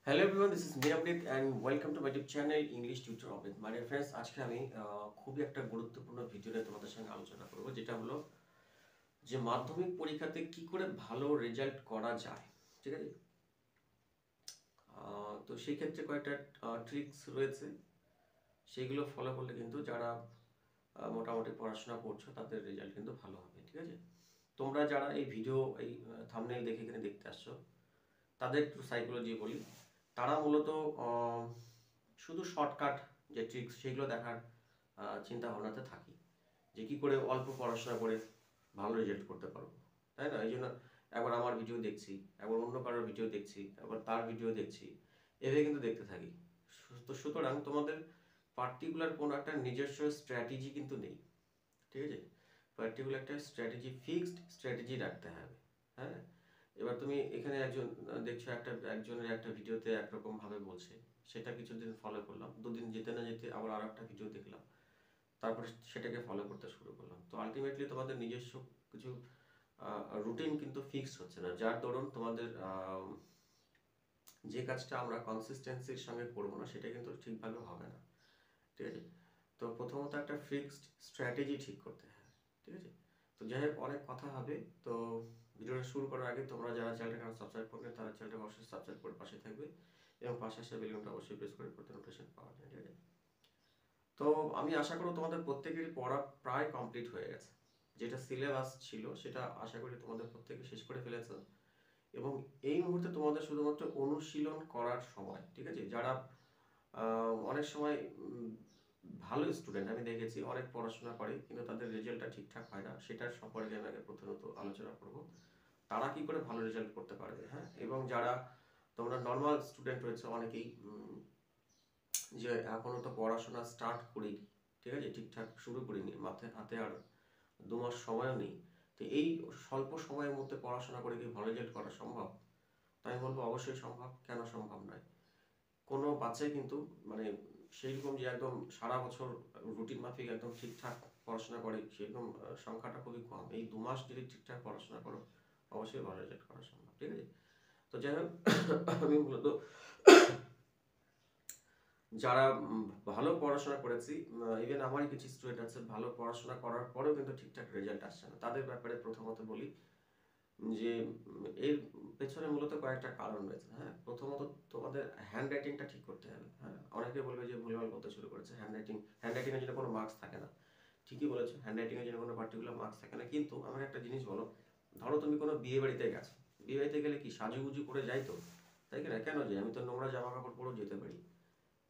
Hello everyone, this is me Abid and welcome to my YouTube channel English Tutor Abid. My dear friends, আজকে আমি খুবই একটা গুরুত্বপূর্ণ video নিয়ে তোমাদের সঙ্গে আলোচনা করব, যেটা হলো যে মাধ্যমিক পরীক্ষাতে কি করে ভালো রেজাল্ট করা যায়। ঠিক আছে, তো সেই ক্ষেত্রে কয়েকটা ট্রিক্স রয়েছে, সেইগুলো ফলো করলে কিন্তু যারা মোটামুটি পড়াশোনা করছো তাদের রেজাল্ট কিন্তু ভালো হবে। ঠিক আছে, তোমরা যারা এই ভিডিও এই থাম্বনেল দেখে এখানে দেখতে আসছো তাদের একটু সাইকোলজি বলি। তারা মূলত শুধু শর্টকাট যে ট্রিক্স সেগুলো দেখার চিন্তা ভাবনাতে থাকি, যে কী করে অল্প পড়াশোনা করে ভালো রেজাল্ট করতে পারবো, তাই না? এই জন্য একবার আমার ভিডিও দেখছি, একবার অন্য কারোর ভিডিও দেখছি, একবার তার ভিডিও দেখছি, এভাবে কিন্তু দেখতে থাকি। তো সুতরাং তোমাদের পার্টিকুলার কোনো একটা নিজস্ব স্ট্র্যাটেজি কিন্তু নেই। ঠিক আছে, পার্টিকুলার একটা স্ট্র্যাটেজি, ফিক্সড স্ট্র্যাটেজি রাখতে হবে। হ্যাঁ, এবার তুমি এখানে দেখছো একজনের একটা ভিডিওতে একরকম ভাবে বলছে, সেটা কিছুদিন ফলো করলাম, দুদিন যেতে না যেতে আবার আর একটা ভিডিও দেখলাম, তারপরে সেটাকে ফলো করতে শুরু করলাম। তো আলটিমেটলি তোমাদের নিজস্ব কিছু রুটিন কিন্তু ফিক্সড হচ্ছে না, যার দরুন তোমাদের যে কাজটা আমরা কনসিস্টেন্সির সঙ্গে করবো না সেটা কিন্তু ঠিকভাবে হবে না। ঠিক আছে, তো প্রথমত একটা ফিক্সড স্ট্র্যাটেজি ঠিক করতে হবে। ঠিক আছে, তো যাই হোক, অনেক কথা হবে। তো ভিডিওটা শুরু করার আগে তোমরা যারা চ্যানেলটাকে সাবস্ক্রাইব করবে তারা চ্যানেলটাকে অবশ্যই সাবস্ক্রাইব করে পাশে থাকবে এবং পাশে আসা বেলুনটা অবশ্যই প্রেস করে করতে নোটিফিকেশন পাওয়া যায়। ঠিক আছে, তো আমি আশা করি তোমাদের প্রত্যেকেরই পড়া প্রায় কমপ্লিট হয়ে গেছে, যেটা সিলেবাস ছিল সেটা আশা করি তোমাদের প্রত্যেকে শেষ করে ফেলেছে এবং এই মুহূর্তে তোমাদের শুধুমাত্র অনুশীলন করার সময়। ঠিক আছে, যারা অনেক সময় ভালো স্টুডেন্ট আমি দেখেছি, অনেক পড়াশোনা করে কিন্তু তাদের রেজাল্টটা ঠিকঠাক হয় না, সেটার সম্পর্কে আমি আগে প্রথমত আলোচনা করব, তারা কি করে ভালো রেজাল্ট করতে পারবে। হ্যাঁ, এবং যারা তোমরা নর্মাল স্টুডেন্ট রয়েছে অনেকেই, যে এখনো তো পড়াশোনা স্টার্ট করিনি, ঠিক আছে, ঠিকঠাক শুরু করিনি, মাথায় হাতে আর 2 মাস সময়ও নেই, তো এই স্বল্প সময়ের মধ্যে পড়াশোনা করে কি ভালো রেজাল্ট করা সম্ভব? তাই বলবো অবশ্যই সম্ভব, কেন সম্ভব নয়। কোনো বাচ্চাই কিন্তু মানে সেইরকম যে একদম সারা বছর রুটিন মাফিক একদম ঠিকঠাক পড়াশোনা করে সেরকম সংখ্যাটা খুবই কম। এই 2 মাস যদি ঠিকঠাক পড়াশোনা করো অবশ্যই ভালো রেজাল্ট করা সম্ভব। ঠিক আছে, তো যাই হোক, আমি মূলত যারা ভালো পড়াশোনা করেছি, ইভেন আমারই কিছু স্টুডেন্ট আছে ভালো পড়াশোনা করার পরেও কিন্তু ঠিকঠাক রেজাল্ট আসছে না, তাদের ব্যাপারে প্রথমত বলি যে এর পেছনে মূলত কয়েকটা কারণ রয়েছে। হ্যাঁ, প্রথমত তোমাদের হ্যান্ড রাইটিংটা ঠিক করতে হবে। হ্যাঁ, অনেকে বলবে যে ভুলভাল বলতে শুরু করেছে, হ্যান্ড রাইটিংয়ের জন্য কোনো মার্কস থাকে না। ঠিকই বলেছো, হ্যান্ড রাইটিংয়ের জন্য কোনো পার্টিকুলার মার্কস থাকে না, কিন্তু আমাকে একটা জিনিস বলো, ধরো তুমি কোনো বিয়ে বাড়িতে গেছো, বিয়ে বাড়িতে গেলে কি সাজুগুজু করে যাই তো, তাই কি না? কেন যাই? আমি তো নোংরা জামা কাপড় পরেও যেতে পারি,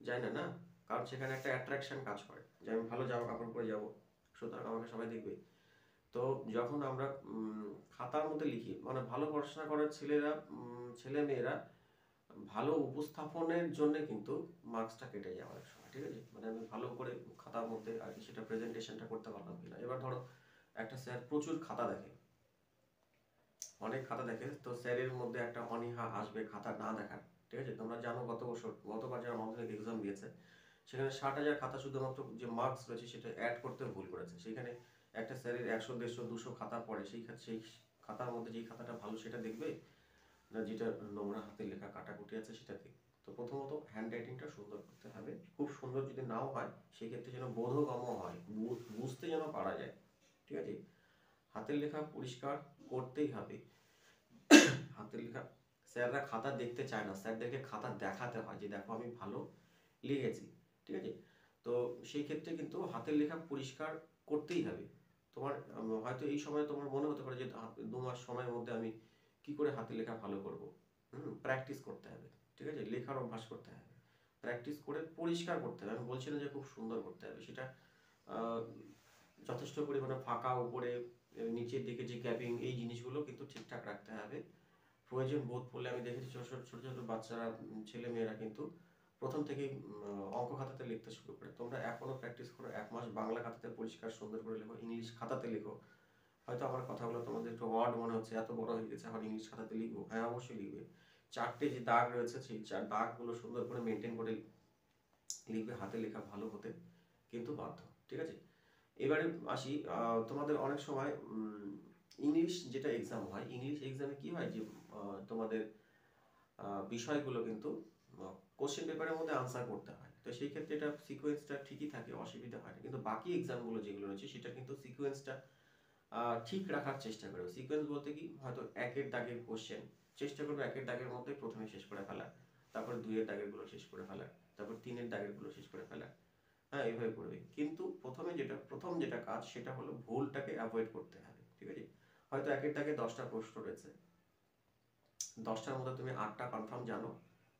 যাই না? না, কারণ সেখানে একটা অ্যাট্রাকশন কাজ করে যে আমি ভালো জামা কাপড় পরে যাবো, সুতরাং আমাকে সবাই দেখবে। তো যখন আমরা খাতার মধ্যে লিখি, মানে ভালো পড়াশোনা করার ছেলে মেয়েরা ভালো উপস্থাপনের জন্য কিন্তু মার্কসটা কেটে যায় অনেক সময়। ঠিক আছে, মানে আমি ভালো করে খাতার মধ্যে আর কি সেটা প্রেজেন্টেশনটা করতে পারলাম কিনা। এবার ধরো একটা স্যার প্রচুর খাতা দেখে, অনেক খাতা দেখে, তো স্যারের মধ্যে একটা অনীহা আসবে খাতা না দেখার। ঠিক আছে, তোমরা জানো গতবার যারা মাধ্যমিক এক্সাম দিয়েছে সেখানে 60,000 খাতা, শুধুমাত্র যে মার্কস রয়েছে সেটা অ্যাড করতে ভুল করেছে। সেখানে একটা স্যারের 100, 150, 200 খাতা পড়ে, সেই খাতার মধ্যে যেই খাতাটা ভালো সেটা দেখবে না, যেটা নোংরা হাতের লেখা কাটাকুটি আছে সেটা দেখবে। তো প্রথমত হ্যান্ড রাইটিংটা সুন্দর করতে হবে, খুব সুন্দর যদি নাও হয় সেক্ষেত্রে যেন বোধগম্য হয়, বুঝতে যেন পারা যায়। ঠিক আছে, হাতের লেখা পরিষ্কার করতেই হবে। হাতের লেখা, স্যাররা খাতা দেখতে চায় না, স্যারদেরকে খাতা দেখাতে হয় যে দেখো আমি ভালো লিখেছি। ঠিক আছে, তো সেই ক্ষেত্রে কিন্তু হাতের লেখা পরিষ্কার করতেই হবে। তোমার হয়তো এই সময় তোমার মনে হতে পারে যে 2 মাস সময়ের মধ্যে আমি কি করে হাতের লেখা ভালো করব। প্র্যাকটিস করতে হবে। ঠিক আছে, লেখার অভ্যাস করতে হবে, প্র্যাকটিস করে পরিষ্কার করতে হবে। আমি বলছি না যে খুব সুন্দর করতে হবে, সেটা যথেষ্ট পরিমাণে ফাঁকা, উপরে নিচের দিকে যে গ্যাপিং, এই জিনিসগুলো কিন্তু ঠিকঠাক রাখতে হবে। প্রয়োজন বোধ পড়লে আমি দেখেছি ছোট ছোট ছোট ছোট বাচ্চারা, ছেলে মেয়েরা কিন্তু প্রথম থেকেই অঙ্ক খাতাতে লিখতে শুরু করে। তোমরা এখনো প্র্যাকটিস করো, 1 মাস বাংলা খাতাতে পরিষ্কার সুন্দর করে লেখো, ইংলিশ খাতাতে লেখো। হয়তো আমার কথাগুলো তোমাদের একটু ওয়ার্ড মনে হচ্ছে, এত বড় হয়ে গেছে এখন ইংলিশ খাতাতে লিখবো। হ্যাঁ, অবশ্যই লিখবে। 4টে যে দাগ রয়েছে সেই দাগগুলো সুন্দর করে মেনটেন করে লিখবে, হাতে লেখা ভালো হতে কিন্তু বাধ্য। ঠিক আছে, এবারে আসি, তোমাদের অনেক সময় ইংলিশ যেটা এক্সাম হয়, ইংলিশ এক্সামে কি হয় যে তোমাদের বিষয়গুলো কিন্তু কোশ্চেন পেপারের মধ্যে আনসার করতে হয়, তো সেই ক্ষেত্রে এটা সিকোয়েন্সটা ঠিকই থাকে, অসুবিধা হয় না। কিন্তু বাকি এক্সামগুলো যেগুলো রয়েছে সেটা কিন্তু সিকোয়েন্সটা ঠিক রাখার চেষ্টা করবে। সিকোয়েন্স বলতে কি, হয়তো একের দাগের কোশ্চেন চেষ্টা করবে একের দাগের মধ্যে প্রথমে শেষ করে ফেলা, তারপর দুইয়ের দাগের গুলো শেষ করে ফেলা, তারপর তিনের দাগের গুলো শেষ করে ফেলা। হ্যাঁ, এইভাবে করবে। কিন্তু প্রথম যেটা কাজ সেটা হলো ভুলটাকে অ্যাভয়েড করতে হবে, ঠিক আছে? হয়তো একের দাগে 10টা প্রশ্ন রয়েছে, 10টার মধ্যে তুমি 8টা কনফার্ম জানো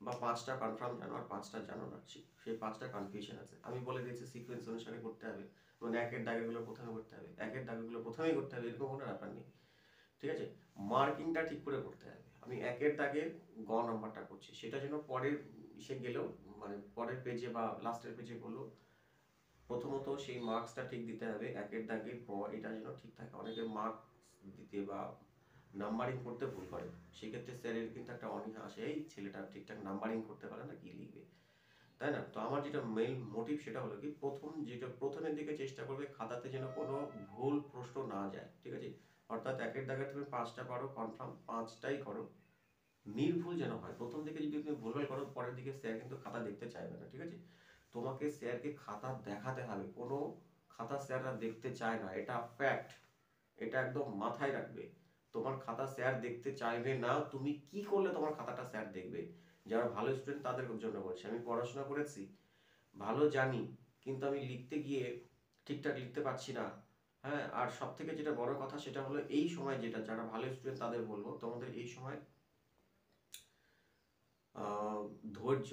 বা 5টা কনফার্ম জানো আর 5টা জানো না, সেই 5টা কনফিউশন আছে। আমি বলে দিয়েছি সিকোয়েন্স অনুসারে করতে হবে, মানে একের দাগেগুলো প্রথমে করতে হবে, একের দাগেগুলো প্রথমেই করতে হবে, এরকম কোনো ব্যাপার নেই, ঠিক আছে? মার্কিংটা ঠিক করে করতে হবে। আমি একের দাগে গ নাম্বারটা করছি, সেটা যেন পরের সে গেলেও, মানে পরের পেজে বা লাস্টের পেজে বললো, প্রথমত সেই মার্কসটা ঠিক দিতে হবে। একের দাগের গ এটা যেন ঠিক থাকে। অনেকে মার্কস দিতে বা নাম্বারিং করতে ভুল করে, সেক্ষেত্রে স্যারের কিন্তু একটা অনীহা আসে, এই ছেলেটা ঠিকঠাক নাম্বারিং করতে পারে না, কি লিখবে, তাই না? তো আমার যেটা মেইন মোটিভ সেটা হলো কি, প্রথমের দিকে চেষ্টা করবে খাতাতে যেন কোনো ভুল প্রশ্ন না যায়, ঠিক আছে? অর্থাৎ একের দাগে তুমি 5টা পারো কনফার্ম, 5টাই করো, নির্ভুল যেন হয়। প্রথম দিকে যদি তুমি ভুলভাল করো, পরের দিকে স্যার কিন্তু খাতা দেখতে চাইবে না, ঠিক আছে? তোমাকে স্যারকে খাতা দেখাতে হবে, কোনো খাতা স্যাররা দেখতে চায় না, এটা ফ্যাক্ট, এটা একদম মাথায় রাখবে। তোমার খাতা স্যার দেখতে চাইবে না, তুমি কি করলে তোমার খাতাটা স্যার দেখবে? যারা ভালো স্টুডেন্ট তাদের জন্য বলছি, আমি পড়াশোনা করেছি, ভালো জানি, কিন্তু আমি লিখতে গিয়ে ঠিকঠাক লিখতে পারছি না। হ্যাঁ, আর সব থেকে যেটা বড় কথা সেটা হলো এই সময়, যেটা যারা ভালো স্টুডেন্ট তাদের বলবো, তোমাদের এই সময় ধৈর্য,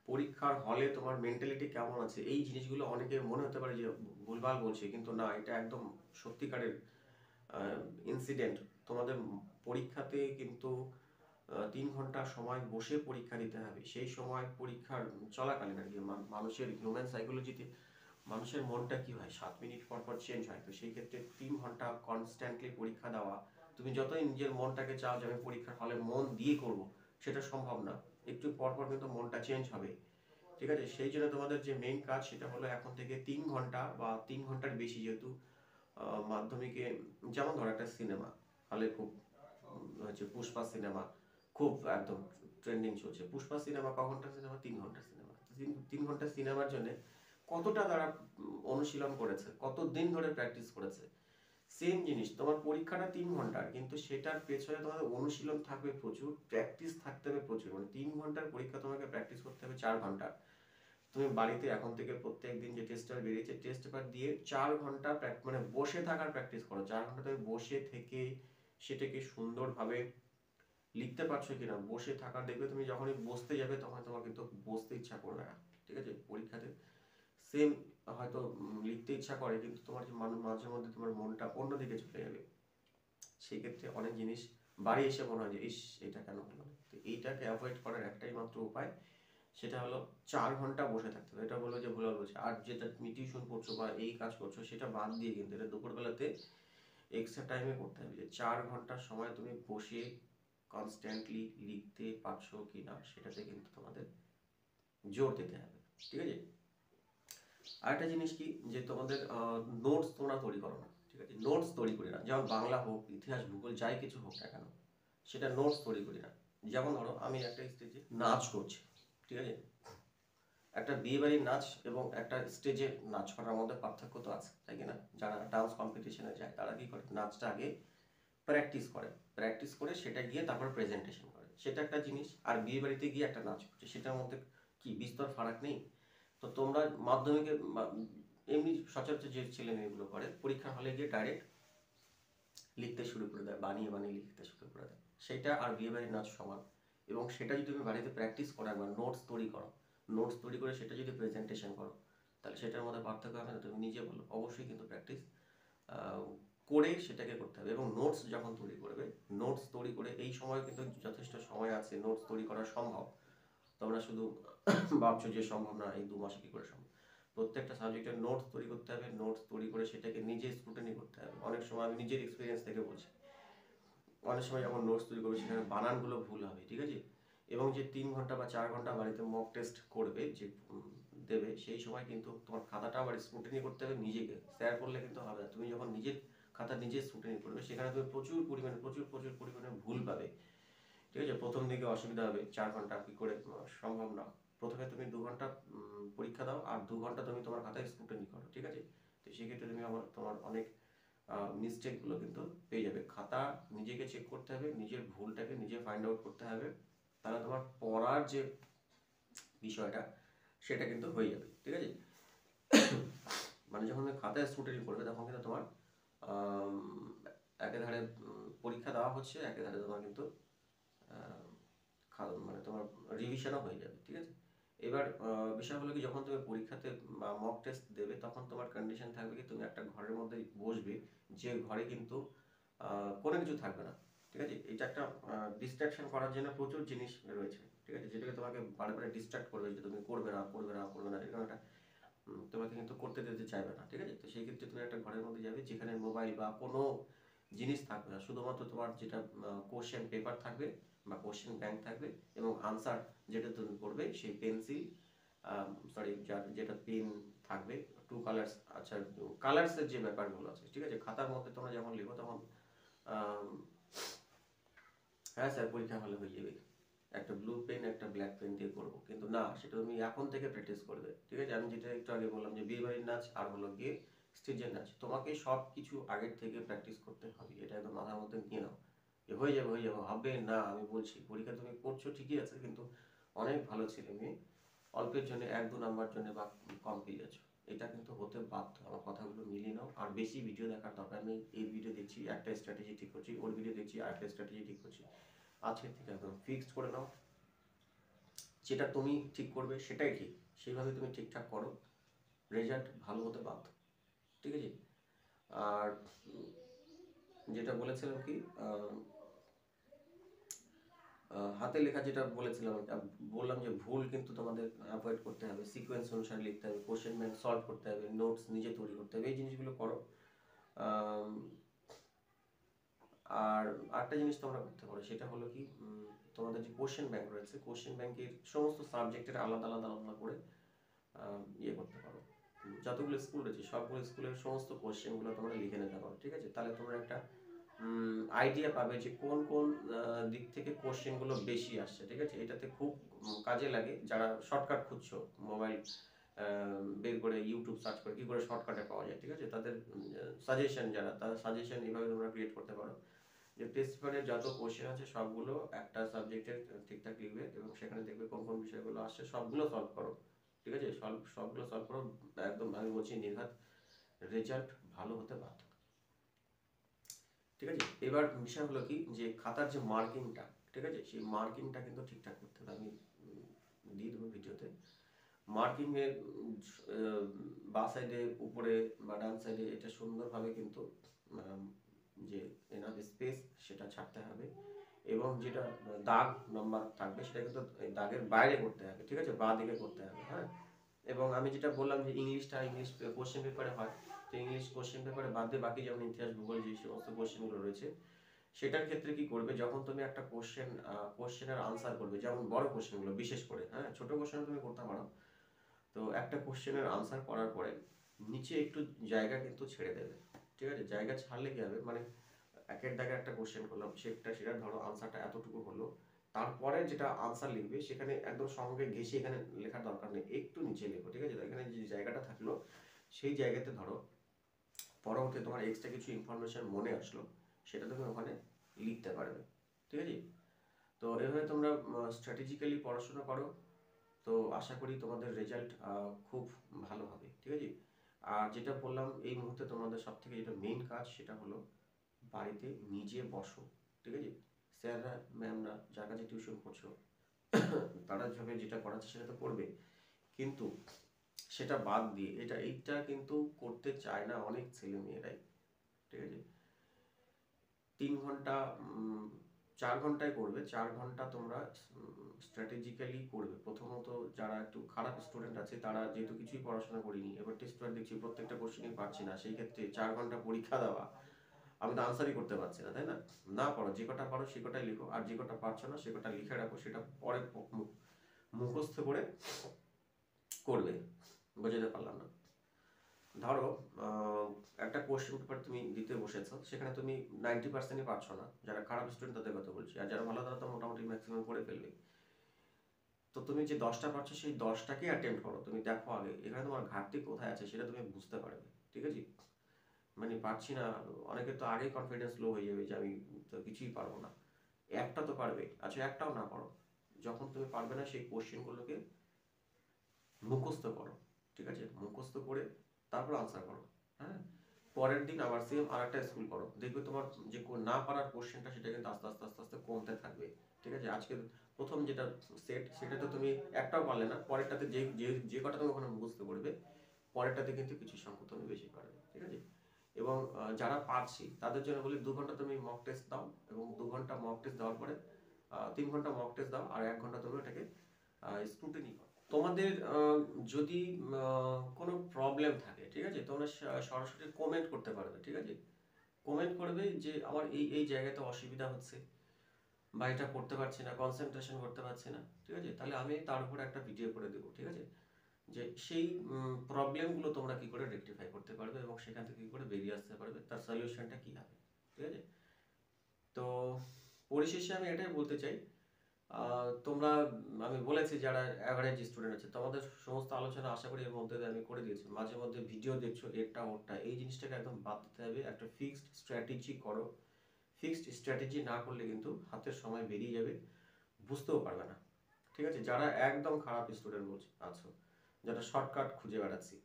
পরীক্ষার হলে তোমার মেন্টালিটি কেমন আছে, এই জিনিসগুলো অনেকের মনে হতে পারে যে ভুলভাল বলছে, কিন্তু না, এটা একদম সত্যিকারের ইনসিডেন্ট। তোমাদের পরীক্ষাতে কিন্তু 3 ঘন্টা সময় বসে পরীক্ষা দিতে হবে। সেই সময় পরীক্ষার চলাকালীন আর কি, মানুষের হিউম্যান সাইকোলজিতে মানুষের মনটা কি হয়, 7 মিনিট পর পর চেঞ্জ হয়। তো সেই ক্ষেত্রে 3 ঘন্টা কনস্ট্যান্টলি পরীক্ষা দেওয়া, তুমি যতই নিজের মনটাকে চাও যে আমি পরীক্ষার হলে মন দিয়ে করব, সেটা সম্ভব না। একটু পর পর কিন্তু মনটা চেঞ্জ হবে, ঠিক আছে? সেই জন্য তোমাদের যে মেইন কাজ সেটা হলো এখন থেকে 3 ঘন্টা বা 3 ঘন্টার বেশি, যেহেতু মাধ্যমিকে, যেমন ধরো একটা সিনেমা হলে খুব হচ্ছে পুষ্পা সিনেমা, খুব একদম ট্রেন্ডিং চলছে। পুষ্পা সিনেমা ক ঘন্টা সিনেমা? 3 ঘন্টা সিনেমা। 3 ঘন্টা সিনেমার জন্য কতটা তারা অনুশীলন করেছে, কতদিন ধরে প্র্যাকটিস করেছে। সেম জিনিস, তোমার পরীক্ষাটা 3 ঘন্টার, কিন্তু সেটার পেছনে তোমাদের অনুশীলন থাকবে প্রচুর, প্র্যাকটিস থাকতে হবে প্রচুর। মানে 3 ঘন্টার পরীক্ষা তোমাকে প্র্যাকটিস করতে হবে 4 ঘন্টা। তুমি বাড়িতে এখন থেকে প্রত্যেক দিন যে টেস্ট পেপার বেরিয়েছে, টেস্ট পেপার দিয়ে 4 ঘন্টা মানে বসে থাকার প্র্যাকটিস করো। 4 ঘন্টা তুমি বসে থেকে সেটাকে সুন্দরভাবে লিখতে পারছো কিনা, বসে থাকা, দেখবে তুমি যখনই বসতে যাবে তখন তোমার কিন্তু বসতে ইচ্ছা করবে না, ঠিক আছে? পরীক্ষাতে সেম, হয়তো লিখতে ইচ্ছা করে, কিন্তু তোমার যে মাঝে মধ্যে তোমার মনটা অন্যদিকে চলে যাবে। সেই ক্ষেত্রে অনেক জিনিস বাড়ি এসে মনে হয় যে ইস, এটা কেন হলো না। তো এইটাকে অ্যাভয়েড করার একটাই মাত্র উপায়, সেটা হলো 4 ঘন্টা বসে থাকতে হবে। এটা বলো যে ভুল বলছে, আর যেটা তুমি টিউশন করছো বা এই কাজ করছো সেটা বাদ দিয়ে কিন্তু এটা দুপুরবেলাতে এক্সট্রা টাইমে করতে হবে, যে 4 ঘন্টার সময় তুমি বসে কনস্ট্যান্টলি লিখতে পারছো কিনা সেটাতে কিন্তু তোমাদের জোর দিতে হবে, ঠিক আছে? আরেকটা জিনিস কি, যে তোমাদের নোটস তোমরা তৈরি করো না, ঠিক আছে? নোটস তৈরি করি না, যেমন বাংলা হোক, ইতিহাস, ভূগোল, যাই কিছু হোক না কেন, সেটা নোটস তৈরি করি না। যেমন ধরো আমি একটা স্টেজে নাচ করছি, ঠিক আছে? একটা বিয়ে বাড়ির নাচ এবং একটা স্টেজে নাচ করার মধ্যে পার্থক্য তো আছে, তাই কি না? যারা ডান্স কম্পিটিশনে যায় তারা কি করে, নাচটা আগে প্র্যাকটিস করে, প্র্যাকটিস করে সেটা গিয়ে তারপর প্রেজেন্টেশন করে, সেটা একটা জিনিস। আর বিয়ে বাড়িতে গিয়ে একটা নাচ করছে, সেটার মধ্যে কি বিস্তর ফারাক নেই? তো তোমরা মাধ্যমিকে এমনি সচরাচর যে ছেলে মেয়েগুলো করে, পরীক্ষার হলে গিয়ে ডাইরেক্ট লিখতে শুরু করে দেয়, বানিয়ে বানিয়ে লিখতে শুরু করে দেয়, সেটা আর বিয়ে বাড়ির নাচ সমান। এবং সেটা যদি তুমি বাড়িতে প্র্যাকটিস করো, একবার নোটস তৈরি করো, নোটস তৈরি করে সেটা যদি প্রেজেন্টেশন করো, তাহলে সেটার মধ্যে পার্থক্য হবে না? তুমি নিজে বলো। অবশ্যই কিন্তু প্র্যাকটিস করে সেটাকে করতে হবে। এবং নোটস যখন তৈরি করবে, নোটস তৈরি করে এই সময় কিন্তু যথেষ্ট সময় আছে, নোটস তৈরি করা সম্ভব। তোমরা শুধু ভাবছো যে সম্ভব না, এই 2 মাসে কি করে সম্ভব? প্রত্যেকটা সাবজেক্টের নোটস তৈরি করতে হবে, নোটস তৈরি করে সেটাকে নিজে স্ক্রুটিনি করতে হবে। অনেক সময় আমি নিজের এক্সপিরিয়েন্স থেকে বলছি, অনেক সময় যখন নোটস তৈরি করবে সেখানে বানানগুলো ভুল হবে, ঠিক আছে? এবং যে 3 ঘন্টা বা 4 ঘন্টা বাড়িতে মক টেস্ট করবে, যে দেবে, সেই সময় কিন্তু তোমার খাতাটা আবার স্ক্রুটিনি করতে হবে নিজেকে। স্যার বললে কিন্তু হবে না, তুমি যখন নিজের খাতা নিজে স্ক্রুটিনি করবে সেখানে তুমি প্রচুর পরিমাণে ভুল পাবে। ঠিক আছে। প্রথম দিকে অসুবিধা হবে, 4 ঘন্টা কি করে সম্ভব না। প্রথমে তুমি 2 ঘন্টা পরীক্ষা দাও, আর 2 ঘন্টা তুমি তোমার খাতায় স্ক্রুটিনি করো, ঠিক আছে। তো সেক্ষেত্রে তুমি তোমার অনেক মিস্টেকগুলো কিন্তু পেয়ে যাবে। খাতা নিজেকে চেক করতে হবে, নিজের ভুলটাকে নিজে ফাইন্ড আউট করতে হবে, তাহলে তোমার পড়ার যে বিষয়টা সেটা কিন্তু হয়ে যাবে, ঠিক আছে। মানে যখন তুমি খাতায় স্ক্রুটিনি করবে তখন কিন্তু তোমার একেধারে পরীক্ষা দেওয়া হচ্ছে, একেধারে তোমার কিন্তু মানে তোমার রিভিশনও হয়ে যাবে, ঠিক আছে। এবার বিষয় হলো কি, যখন তুমি পরীক্ষাতে বা মক টেস্ট দেবে তখন তোমার কন্ডিশন থাকবে কি, তুমি একটা ঘরের মধ্যে বসবে, যে ঘরে কিন্তু কোনো কিছু থাকবে না, ঠিক আছে। এটা একটা ডিস্ট্রাকশন করার জন্য প্রচুর জিনিস রয়েছে, ঠিক আছে, যেটাকে তোমাকে বারে বারে ডিস্ট্রাক্ট করবে, যে তুমি করবে না করবে না করবে না, এরকম একটা তোমাকে কিন্তু করতে দিতে চাইবে না, ঠিক আছে। তো সেই ক্ষেত্রে তুমি একটা ঘরের মধ্যে যাবে যেখানে মোবাইল বা কোনো জিনিস থাকবে না, শুধুমাত্র তোমার যেটা কোশ্চেন পেপার থাকবে বা কোশ্চেন ব্যাংক থাকবে, এবং আনসার যেটা তুমি করবে সেই পেন্সিল, যেটা পেন থাকবে, 2 কালার্স, আচ্ছা কালার্সের যে ব্যাপারগুলো আছে, ঠিক আছে। খাতার মধ্যে তোমরা যখন লিখো তখন হ্যাঁ স্যার পরীক্ষা হলে হয়ে যাবে, একটা ব্লু পেন একটা ব্ল্যাক পেন দিয়ে করবো, কিন্তু না, সেটা তুমি এখন থেকে প্র্যাকটিস করবে, ঠিক আছে। আমি যেটা একটু আগে বললাম যে বিয়ে বাড়ির নাচ আর হলো গিয়ে স্টেজের নাচ, তোমাকে সব কিছু আগের থেকে প্র্যাকটিস করতে হবে, এটা একদম মাথার মধ্যে নিয়ে নাও, যে হয়ে যাবে হয়ে যাবে, হবে না। আমি বলছি পরীক্ষা তুমি করছো ঠিকই আছে, কিন্তু অনেক ভালো ছেলে মেয়ে অল্পের জন্য 1-2 নাম্বার জন্য বা কম পেয়ে যাচ্ছ, এটা কিন্তু হতে বাধ্য। আমার কথাগুলো মিলিয়ে নাও, আর বেশি ভিডিও দেখার দরকার নেই। এই ভিডিও দেখছি একটা স্ট্র্যাটেজি ঠিক করছি, ওর ভিডিও দেখছি আরেকটা স্ট্র্যাটেজি ঠিক করছি, আজকের থেকে একদম ফিক্সড করে নাও, যেটা তুমি ঠিক করবে সেটাই ঠিক, সেইভাবে তুমি ঠিকঠাক করো, রেজাল্ট ভালো হতে বাধ্য, ঠিক আছে। আর যেটা বলেছিলাম কি, হাতে লেখা যেটা বলেছিলাম, বললাম যে ভুল কিন্তু তোমাদের অ্যাভয়েড করতে হবে, সিকোয়েন্স অনুসারে লিখতে হবে, কোশ্চেন ব্যাংক সলভ করতে হবে, নোটস নিজে তৈরি করতে হবে, এই জিনিসগুলো করো। আর আরেকটা জিনিস তোমরা করতে পারো, সেটা হলো কি, তোমাদের যে কোশ্চেন ব্যাংক রয়েছে, কোশ্চেন ব্যাংকের সমস্ত সাবজেক্টের আলাদা আলাদা আলাদা করে ইয়ে করতে পারো। যতগুলো স্কুল রয়েছে সবগুলো স্কুলের সমস্ত কোশ্চেনগুলো তোমরা লিখে নিতে পারো, ঠিক আছে। তাহলে তোমরা একটা আইডিয়া পাবে যে কোন কোন দিক থেকে কোশ্চেনগুলো বেশি আসছে, ঠিক আছে। এটাতে খুব কাজে লাগে যারা শর্টকাট খুঁজছো, মোবাইল বের করে ইউটিউব সার্চ করে কি করে শর্টকাটে পাওয়া যায়, ঠিক আছে। তাদের সাজেশন, যারা তার সাজেশন এইভাবে তোমরা ক্রিয়েট করতে পারো, যে টেস্ট পেপারের যত কোশ্চেন আছে সবগুলো একটা সাবজেক্টের ঠিকঠাক লিখবে, এবং সেখানে দেখবে কোন কোন বিষয়গুলো আসছে সবগুলো সলভ করো, ঠিক আছে। সবগুলো সলভ করো, একদম আমি বলছি নির্ঘাত রেজাল্ট ভালো হতে বাধ্য, ঠিক আছে। এবার বিষয় হলো কি, যে খাতার যে মার্কিংটা, ঠিক আছে, সেই মার্কিংটা কিন্তু ঠিকঠাক করতে হবে। আমি দিয়ে দেবো ভিডিওতে মার্কিং এর বা সাইডে উপরে বা ডান সাইডে এটা সুন্দরভাবে কিন্তু যে এনাফ স্পেস সেটা ছাড়তে হবে, এবং যেটা দাগ নাম্বার থাকবে সেটা কিন্তু দাগের বাইরে করতে হবে, ঠিক আছে, বাঁ দিকে করতে হবে, হ্যাঁ। এবং আমি যেটা বললাম যে ইংলিশ কোশ্চেন পেপারে হয়, তো ইংলিশ কোশ্চেন পেপারে বাদ দিয়ে বাকি যেমন ইতিহাস ভূগোল যে সমস্ত কোশ্চেনগুলো রয়েছে, সেটার ক্ষেত্রে কি করবে, যখন তুমি একটা কোশ্চেনের আনসার করবে, যেমন বড় কোশ্চেনগুলো বিশেষ করে, হ্যাঁ, ছোট কোশ্চেন তুমি করতে পারো, তো একটা কোশ্চেনের আনসার করার পরে নিচে একটু জায়গা কিন্তু ছেড়ে দেবে, ঠিক আছে। জায়গা ছাড়লে কি হবে, মানে একের দাগে একটা কোশ্চেন করলাম, সেটা ধরো আনসারটা এতটুকু হলো, তারপরে যেটা আনসার লিখবে সেখানে একদম সঙ্গে ঘেঁষে এখানে লেখার দরকার নেই, একটু নিচে লেখো, ঠিক আছে। এখানে যে জায়গাটা থাকলো সেই জায়গাতে ধরো পরবর্তী তোমার এক্সট্রা কিছু ইনফরমেশন মনে আসলো, সেটা তুমি ওখানে লিখতে পারবে, ঠিক আছে। তো এভাবে তোমরা স্ট্র্যাটেজিক্যালি পড়াশোনা করো, তো আশা করি তোমাদের রেজাল্ট খুব ভালো হবে, ঠিক আছে। আর যেটা বললাম, এই মুহূর্তে তোমাদের সব থেকে যেটা মেইন কাজ সেটা হলো বাড়িতে নিজে বসো, ঠিক আছে। স্যাররা ম্যামরা যার কাছে টিউশন করছো তারা যেভাবে যেটা করাচ্ছে সেটা তো করবে, কিন্তু সেটা বাদ দিয়ে এইটা কিন্তু করতে চায় না অনেক ছেলে মেয়েরাই, ঠিক আছে। 3 ঘন্টা 4 ঘন্টায় করবে, 4 ঘন্টা তোমরা স্ট্র্যাটেজিক্যালি করবে। প্রথমত যারা একটু খারাপ স্টুডেন্ট আছে, তারা যেহেতু কিছুই পড়াশোনা করিনি, এবার টেস্ট পেপার দেখছি প্রত্যেকটা কোশ্চেনই পাচ্ছি না, সেই ক্ষেত্রে 4 ঘন্টা পরীক্ষা দেওয়া, আমি তো আনসারই করতে পারছি না, তাই না। না পড়ো, যে কটা পারো সে কটাই লিখো, আর যে কটা পারছো না সে কটা লিখে রাখো, সেটা পরে মুখস্থ করে করবে। বোঝাতে পারলাম না। ধরো একটা কোশ্চেন পেপার তুমি দিতে বসেছো, সেখানে তুমি 90%ই পারছো না, যারা খারাপ স্টুডেন্ট তাদের কথা বলছি, আর যারা ভালো তারা তো মোটামুটি ম্যাক্সিমাম করে ফেলবে। তো তুমি যে 10টা পারছো সেই 10টাকেই অ্যাটেম্প্ট করো, তুমি দেখো আগে এখানে তোমার ঘাটতি কোথায় আছে সেটা তুমি বুঝতে পারবে, ঠিক আছে? মানে পারছি না, অনেকে তো আগেই কনফিডেন্স লো হয়ে যাবে যে আমি তো কিছুই পারবো না। একটা তো পারবে, আচ্ছা একটাও না পারো, যখন তুমি পারবে না সেই কোশ্চেনগুলোকে মুখস্থ করো, ঠিক আছে? মুখস্থ করে তারপর আনসার করো। হ্যাঁ, পরের দিন আবার সেম আর একটা স্কুল করো, দেখবে তোমার যে না পারার কোশ্চেনটা সেটা কিন্তু আস্তে আস্তে আস্তে আস্তে কমতে থাকবে, ঠিক আছে? আজকে প্রথম যেটা সেট সেটাতে তুমি একটাও পারলে না, পরেরটাতে যে যে যে কটা তুমি ওখানে মুখস্থ করবে, পরেরটাতে কিন্তু কিছু সংখ্যক তুমি বেশি পারবে, ঠিক আছে? এবং যারা পারছি তাদের জন্য বলি 2 ঘন্টা তুমি মক টেস্ট দাও, এবং 2 ঘন্টা মক টেস্ট দেওয়ার পরে 3 ঘন্টা মক টেস্ট দাও, আর 1 ঘন্টা তুমি ওটাকে স্ক্রুটিনি করো। তোমাদের যদি কোনো প্রবলেম থাকে, ঠিক আছে, তোমরা সরাসরি কমেন্ট করতে পারবে, ঠিক আছে? কমেন্ট করবে যে আমার এই এই জায়গাতে অসুবিধা হচ্ছে, বা এটা করতে পারছি না, কনসেন্ট্রেশন করতে পারছি না, ঠিক আছে? তাহলে আমি তার উপর একটা ভিডিও করে দেবো, ঠিক আছে? যে সেই প্রবলেমগুলো তোমরা কি করে রেকটিফাই করতে পারবে এবং সেখান থেকে কি করে বেরিয়ে আসতে পারবে, তার সলিউশনটা কি হবে, ঠিক আছে? তো পরিশেষে আমি এটাই বলতে চাই, তোমরা আমি বলেছি যারা অ্যাভারেজ স্টুডেন্ট আছে, তোমাদের সমস্ত আলোচনা আশা করি এর মধ্যে দিয়ে আমি করে দিয়েছি। মাঝে মধ্যে ভিডিও দেখছো এটা ওটা, এই জিনিসটাকে একদম বাদ দিতে হবে, একটা ফিক্সড স্ট্র্যাটেজি করো। ফিক্সড স্ট্র্যাটেজি না করলে কিন্তু হাতের সময় বেরিয়ে যাবে, বুঝতেও পারবে না, ঠিক আছে? যারা একদম খারাপ স্টুডেন্ট বলছে আছো, যারা শর্টকাট খুঁজে বেড়াচ্ছি,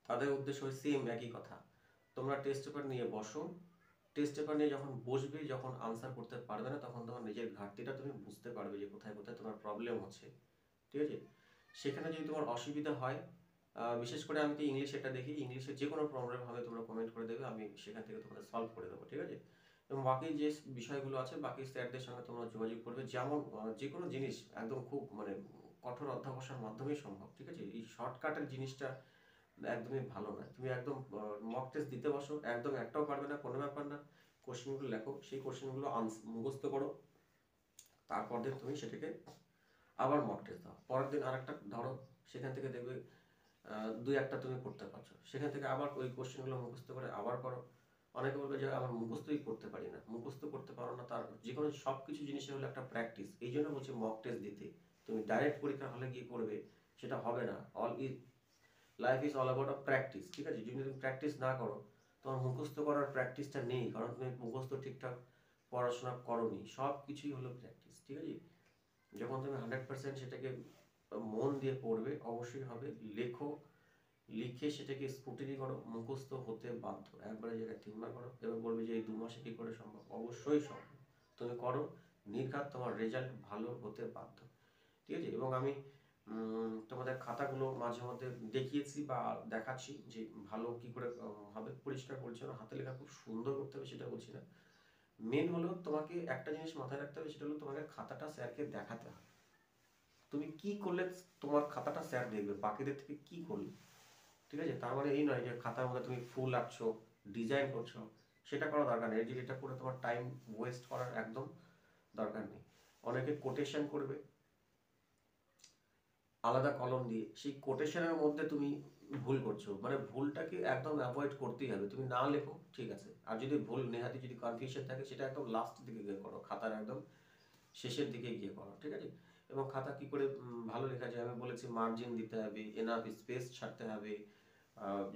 তাদের উদ্দেশ্য ওই সেম একই কথা। তোমরা টেস্ট পেপার নিয়ে বসো, টেস্ট পেপার নিয়ে যখন বসবে, যখন আনসার করতে পারবে না, তখন তোমার নিজের ঘাটতিটা তুমি বুঝতে পারবে যে কোথায় কোথায় তোমার প্রবলেম হচ্ছে, ঠিক আছে? সেখানে যদি তোমার অসুবিধা হয়, বিশেষ করে আমি তো ইংলিশ এটা দেখি, ইংলিশে যে কোনো প্রবলেম হবে তোমরা কমেন্ট করে দেবে, আমি সেখান থেকে তোমাদের সলভ করে দেবো, ঠিক আছে? এবং বাকি যে বিষয়গুলো আছে বাকি স্যারদের সঙ্গে তোমরা যোগাযোগ করবে, যেমন যে কোনো জিনিস একদম খুব মানে কঠোর অধ্যাবসার মাধ্যমেই সম্ভব, ঠিক আছে? এই শর্টকাটের জিনিসটা একদমই ভালো নয়। তুমি একদম মক টেস্ট দিতে বসো, একদম একটাও পারবে না, কোনো ব্যাপার না, কোশ্চেনগুলো লেখো, সেই কোশ্চেনগুলো মুখস্থ করো, তারপর দিন তুমি সেটাকে আবার মক টেস্ট দাও, পরের দিন আরেকটা ধরো, সেখান থেকে দেখবে 2-1টা তুমি করতে পারছো, সেখান থেকে আবার ওই কোশ্চেনগুলো মুখস্থ করে আবার করো। অনেকে বলবে যে আমার মুখস্থই করতে পারি না, মুখস্থ করতে পারো না, তার যে কোনো সব কিছু জিনিসের হলো একটা প্র্যাকটিস, এই জন্য বলছি মক টেস্ট দিতে। তুমি ডাইরেক্ট পরীক্ষা হলে গিয়ে করবে, সেটা হবে না। Life is all about practice, ঠিক আছে? যদি তুমি প্র্যাকটিস না করো, তোমার মুখস্থ করার প্র্যাকটিসটা নেই, কারণ তুমি মুখস্থ ঠিকঠাক পড়াশোনা করোনি, সব কিছুই হলো প্র্যাকটিস, ঠিক আছে? যখন তুমি 100% সেটাকে মন দিয়ে পড়বে, অবশ্যই হবে। লেখো, লিখে সেটাকে স্ক্রুটিনি করো, মুখস্থ হতে বাধ্য, একবারে জায়গায় 3 বার করো, এবার বলবে যে এই 2 মাসে কি করে সম্ভব? অবশ্যই সম্ভব, তুমি করো, নির্ঘাত তোমার রেজাল্ট ভালো হতে বাধ্য, ঠিক আছে? এবং আমি তোমাদের খাতাগুলো মাঝে মধ্যে দেখিয়েছি বা দেখাচ্ছি যে ভালো কি করে হবে, পরিষ্কার পরিচ্ছন্ন হাতে লেখা খুব সুন্দর করতে হবে সেটা বলছি না, মেন হলো তোমাকে একটা জিনিস মাথায় রাখতে হবে, সেটা হলো তোমাকে খাতাটা স্যারকে দেখাতে হবে। তুমি কি করলে তোমার খাতাটা স্যার দেখবে, বাকিদের থেকে কি করলে, ঠিক আছে? তার মানে এই নয় যে খাতার মধ্যে তুমি ফুল আঁকছো, ডিজাইন করছো, সেটা করা দরকার নেই, যে এটা করে তোমার টাইম ওয়েস্ট করার একদম দরকার নেই। অনেকে কোটেশন করবে আলাদা কলম দিয়ে, সেই কোটেশনের মধ্যে তুমি ভুল করছো, মানে ভুলটাকে একদম অ্যাভয়েড করতেই হবে। তুমি না লেখো ঠিক আছে, আর যদি ভুল নেহাতি যদি কনফিউশন থাকে, সেটা একদম লাস্ট দিকে গিয়ে করো, খাতার একদম শেষের দিকে গিয়ে করো, ঠিক আছে? এবং খাতা কি করে ভালো লেখা যায়, আমি বলেছি মার্জিন দিতে হবে, এনাফ স্পেস ছাড়তে হবে,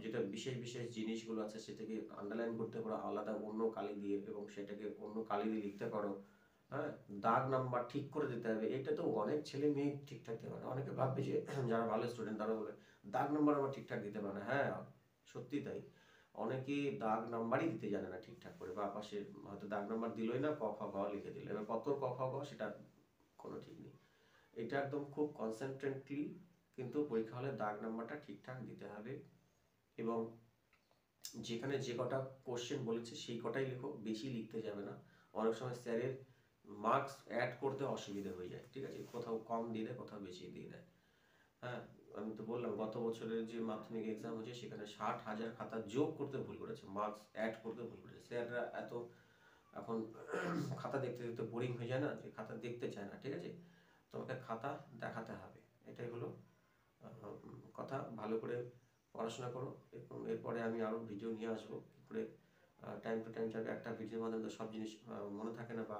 যেটা বিশেষ বিশেষ জিনিসগুলো আছে সেটাকে আন্ডারলাইন করতে পারো আলাদা অন্য কালি দিয়ে, এবং সেটাকে অন্য কালি দিয়ে লিখতে পারো। হ্যাঁ, দাগ নাম্বার ঠিক করে দিতে হবে, এটা তো অনেক ছেলে মেয়ে ঠিকঠাক দিতে পারে না। অনেকে ভাববে যে যারা ভালো স্টুডেন্ট তারা বলে দাগ নাম্বার আমার ঠিকঠাক দিতে পারে না, হ্যাঁ সত্যি তাই, অনেকে দাগ নাম্বারই দিতে জানে না ঠিকঠাক করে, বা পাশে হয়তো দাগ নাম্বার দিলই না, ক খ গ লিখে দিল, এবার কত ক খ গ সেটা কোনো ঠিক নেই। এটা একদম খুব কনসেন্ট্রেটলি কিন্তু পরীক্ষা হলে দাগ নাম্বারটা ঠিকঠাক দিতে হবে, এবং যেখানে যে কটা কোশ্চেন বলেছে সেই কটাই লেখো, বেশি লিখতে যাবে না। অনেক সময় স্যারের মার্কস অ্যাড করতে অসুবিধা হয়ে যায়, ঠিক আছে? কোথাও কম দিয়ে দেয়, কোথাও বেশি দিয়ে দেয়। হ্যাঁ, আমি তো বললাম গত বছরের যে মাধ্যমিক এক্সাম হচ্ছে সেখানে 60,000 খাতা যোগ করতে ভুল করেছে, মার্কস অ্যাড করতে ভুল করেছে। স্যাররা এত এখন খাতা দেখতে দেখতে বোরিং হয়ে যায় না, যে খাতা দেখতে চায় না, ঠিক আছে? তোমাকে খাতা দেখাতে হবে, এটাই হলো কথা। ভালো করে পড়াশোনা করো, এবং এরপরে আমি আরও ভিডিও নিয়ে আসবো কী করে টাইম টু টাইম যাবে। একটা ভিডিওর মাধ্যমে তো সব জিনিস মনে থাকে না বা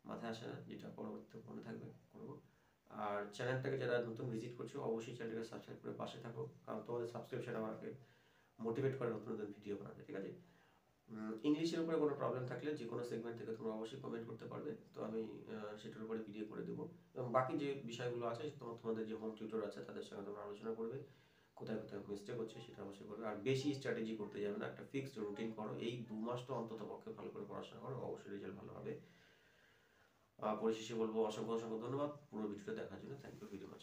মাথায় আসে না, যেটা পরবর্তীতে মনে থাকবে করবো। আর চ্যানেলটাকে যারা নতুন ভিজিট করছো অবশ্যই চ্যানেলটাকে সাবস্ক্রাইব করে পাশে থাকো, কারণ তোমাদের সাবস্ক্রিপশন আমাকে মোটিভেট করে নতুন নতুন ভিডিও বানাতে, ঠিক আছে? ইংলিশের উপরে কোনো প্রবলেম থাকলে যে কোনো সেগমেন্ট থেকে তোমরা অবশ্যই কমেন্ট করতে পারবে, তো আমি সেটার উপরে ভিডিও করে দেবো। এবং বাকি যে বিষয়গুলো আছে তোমাদের যে হোম টিউটর আছে তাদের সঙ্গে তোমরা আলোচনা করবে, কোথায় কোথায় মিস্টেক হচ্ছে সেটা অবশ্যই করবে। আর বেশি স্ট্র্যাটেজি করতে যাবে না, একটা ফিক্সড রুটিন করো, এই 2 মাস তো অন্তত পক্ষে ভালো করে পড়াশোনা করো, অবশ্যই রেজাল্ট ভালো হবে। পরিশেষে বলবো অসংখ্য অসংখ্য ধন্যবাদ পুরো ভিডিওটা দেখার জন্য। Thank you very much.